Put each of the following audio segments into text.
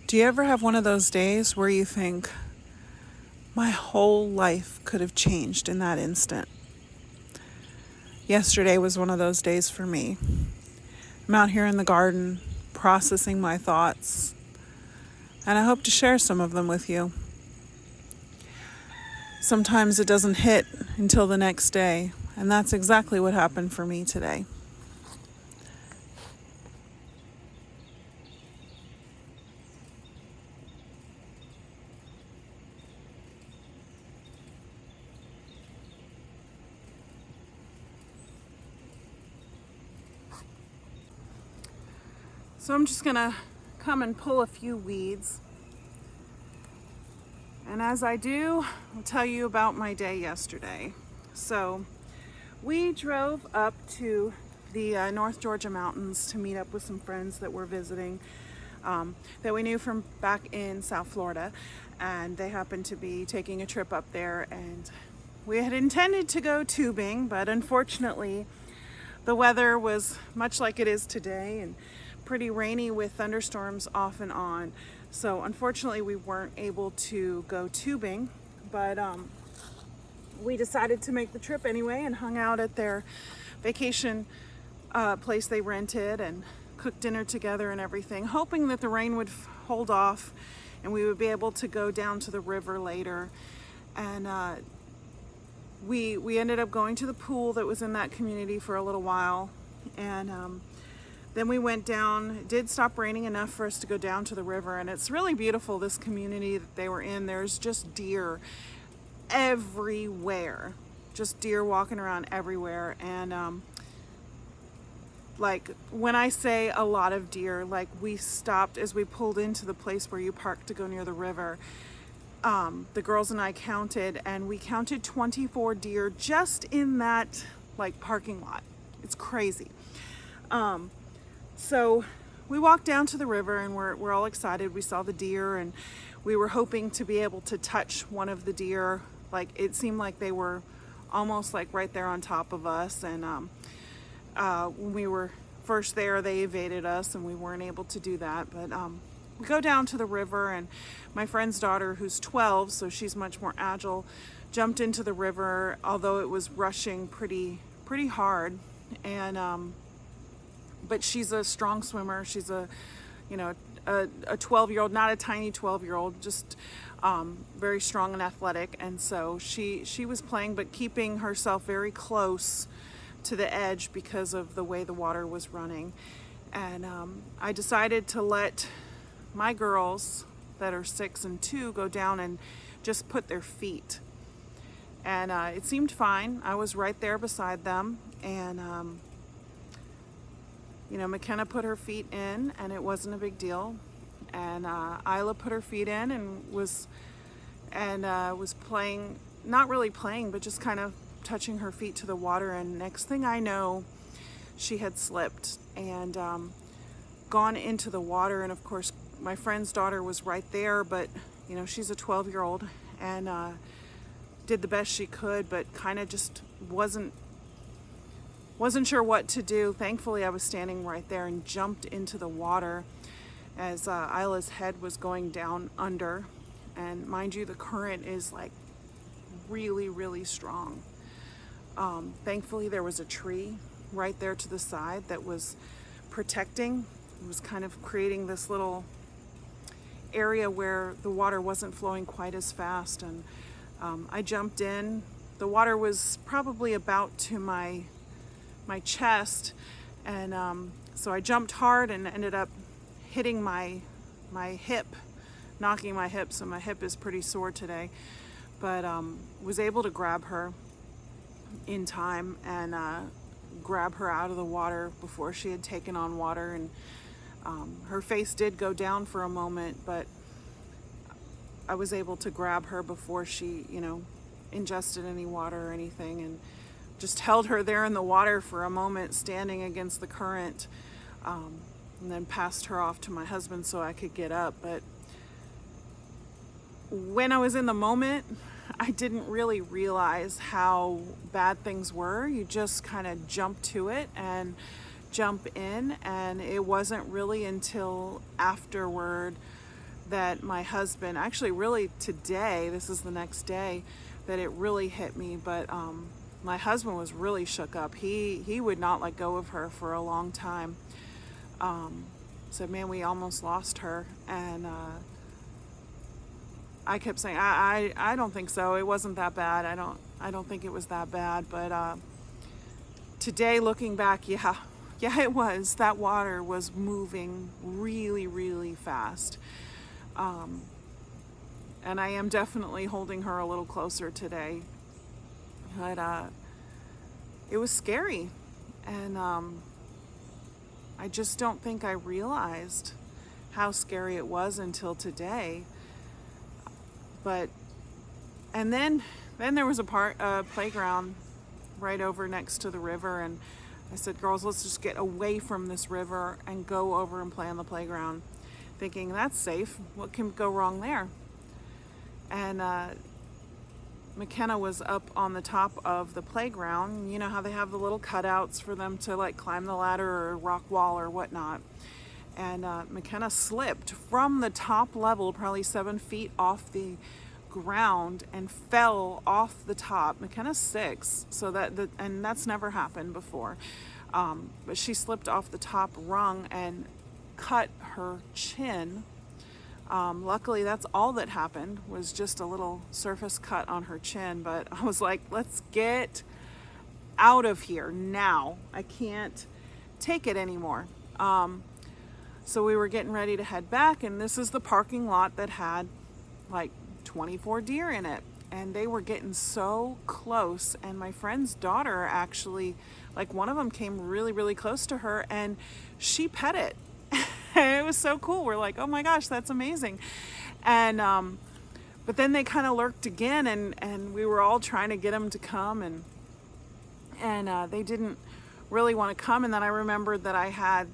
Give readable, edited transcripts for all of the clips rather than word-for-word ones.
Do you ever have one of those days where you think, my whole life could have changed in that instant? Yesterday was one of those days for me. I'm out here in the garden processing my thoughts, and I hope to share some of them with you. Sometimes it doesn't hit until the next day, and that's exactly what happened for me today. So I'm just gonna come and pull a few weeds. And as I do, I'll tell you about my day yesterday. So we drove up to the North Georgia mountains to meet up with some friends that were visiting that we knew from back in South Florida. And they happened to be taking a trip up there, and we had intended to go tubing, but unfortunately the weather was much like it is today and pretty rainy with thunderstorms off and on. So unfortunately we weren't able to go tubing, but we decided to make the trip anyway and hung out at their vacation place they rented and cooked dinner together and everything, hoping that the rain would hold off and we would be able to go down to the river later. And we ended up going to the pool that was in that community for a little while, and then we went down. It did stop raining enough for us to go down to the river, and it's really beautiful, this community that they were in. There's just deer everywhere, just deer walking around everywhere. And like when I say a lot of deer, like we stopped as we pulled into the place where you park to go near the river. The girls and I counted, and we counted 24 deer just in that like parking lot. It's crazy. So we walked down to the river, and we're all excited. We saw the deer, and we were hoping to be able to touch one of the deer. Like it seemed like they were almost like right there on top of us. And when we were first there, they evaded us, and we weren't able to do that. But we go down to the river, and my friend's daughter, who's 12, so she's much more agile, jumped into the river, although it was rushing pretty hard. And but she's a strong swimmer. She's a 12-year-old, not a tiny 12-year-old, just very strong and athletic. And so she was playing, but keeping herself very close to the edge because of the way the water was running. And I decided to let my girls that are 6 and 2 go down and just put their feet. And it seemed fine. I was right there beside them, and McKenna put her feet in, and it wasn't a big deal. And Isla put her feet in and was playing, not really playing, but just kind of touching her feet to the water. And next thing I know, she had slipped and gone into the water. And of course, my friend's daughter was right there, but she's a 12-year-old and did the best she could, but kind of just wasn't sure what to do. Thankfully, I was standing right there and jumped into the water as Isla's head was going down under. And mind you, the current is like really, really strong. Thankfully, there was a tree right there to the side that was protecting. It was kind of creating this little area where the water wasn't flowing quite as fast. And I jumped in. The water was probably about to my chest, and so I jumped hard and ended up hitting my hip, knocking my hip, so my hip is pretty sore today. But was able to grab her in time and grab her out of the water before she had taken on water. And her face did go down for a moment, but I was able to grab her before she ingested any water or anything, and just held her there in the water for a moment, standing against the current, and then passed her off to my husband so I could get up. But when I was in the moment, I didn't really realize how bad things were. You just kind of jump to it and jump in, and it wasn't really until afterward that my husband, actually really today, this is the next day that it really hit me, but my husband was really shook up. He would not let go of her for a long time. Said, man, we almost lost her. And I kept saying, I don't think so. It wasn't that bad. I don't think it was that bad. But today, looking back, yeah, it was. That water was moving really, really fast. And I am definitely holding her a little closer today. But it was scary. And I just don't think I realized how scary it was until today. But, and then there was a playground right over next to the river, and I said, girls, let's just get away from this river and go over and play on the playground, thinking that's safe. What can go wrong there? And McKenna was up on the top of the playground. You know how they have the little cutouts for them to like climb the ladder or rock wall or whatnot. And McKenna slipped from the top level, probably 7 feet off the ground, and fell off the top. McKenna's 6, so and that's never happened before. But she slipped off the top rung and cut her chin. Luckily, that's all that happened, was just a little surface cut on her chin. But I was like, let's get out of here now. I can't take it anymore. So we were getting ready to head back, and this is the parking lot that had like 24 deer in it. And they were getting so close. And my friend's daughter actually, like one of them came really, really close to her, and she pet it. It was so cool. We're like, oh my gosh, that's amazing. And but then they kind of lurked again, and we were all trying to get them to come, and they didn't really want to come. And then I remembered that I had,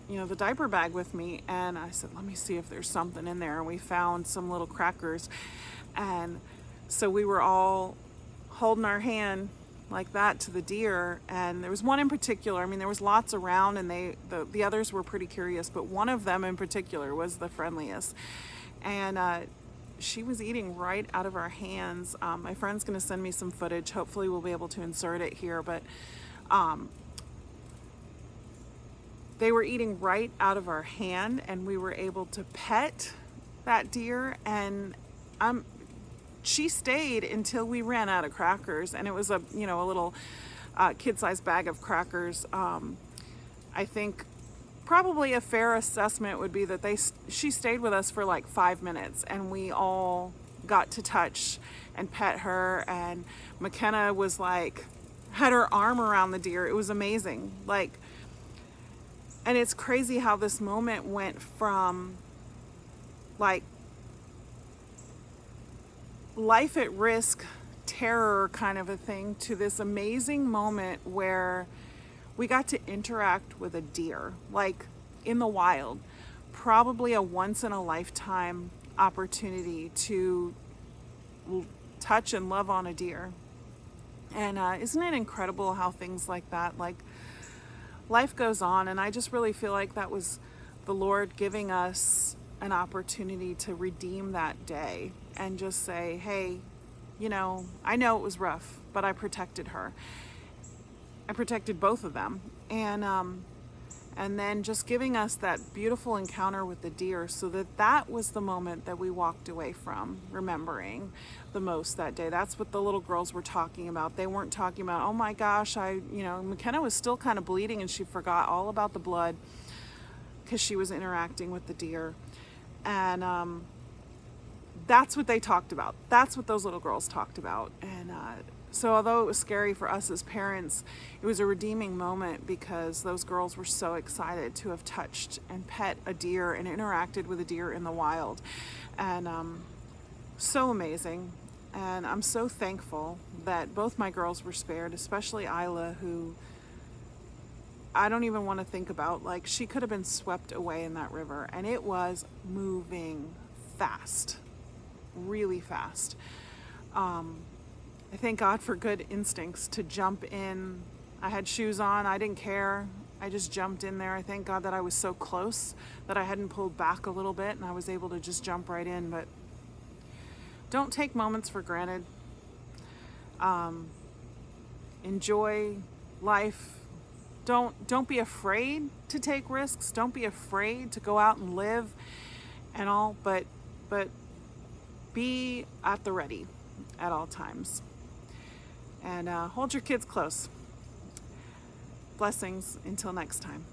you know, the diaper bag with me, and I said, let me see if there's something in there. And we found some little crackers, and so we were all holding our hand like that to the deer. And there was one in particular, I mean, there was lots around, and the others were pretty curious, but one of them in particular was the friendliest. And she was eating right out of our hands. My friend's going to send me some footage. Hopefully we'll be able to insert it here, but they were eating right out of our hand, and we were able to pet that deer. And she stayed until we ran out of crackers, and it was a little kid-sized bag of crackers. I think probably a fair assessment would be that she stayed with us for like 5 minutes, and we all got to touch and pet her. And McKenna was like, had her arm around the deer. It was amazing. Like, and it's crazy how this moment went from like life at risk, terror kind of a thing, to this amazing moment where we got to interact with a deer, like in the wild. Probably a once in a lifetime opportunity to touch and love on a deer. And isn't it incredible how things like that, like, life goes on. And I just really feel like that was the Lord giving us an opportunity to redeem that day and just say, hey, you know, I know it was rough, but I protected her. I protected both of them. And then just giving us that beautiful encounter with the deer, so that was the moment that we walked away from remembering the most that day. That's what the little girls were talking about. They weren't talking about, oh my gosh, McKenna was still kind of bleeding, and she forgot all about the blood because she was interacting with the deer. And that's what they talked about. That's what those little girls talked about. And so although it was scary for us as parents, it was a redeeming moment, because those girls were so excited to have touched and pet a deer and interacted with a deer in the wild. And so amazing. And I'm so thankful that both my girls were spared, especially Isla, who I don't even want to think about. Like, she could have been swept away in that river, and it was moving fast, really fast. I thank God for good instincts to jump in. I had shoes on. I didn't care. I just jumped in there. I thank God that I was so close that I hadn't pulled back a little bit and I was able to just jump right in. But don't take moments for granted. Enjoy life. Don't be afraid to take risks. Don't be afraid to go out and live and all, but be at the ready at all times. And hold your kids close. Blessings until next time.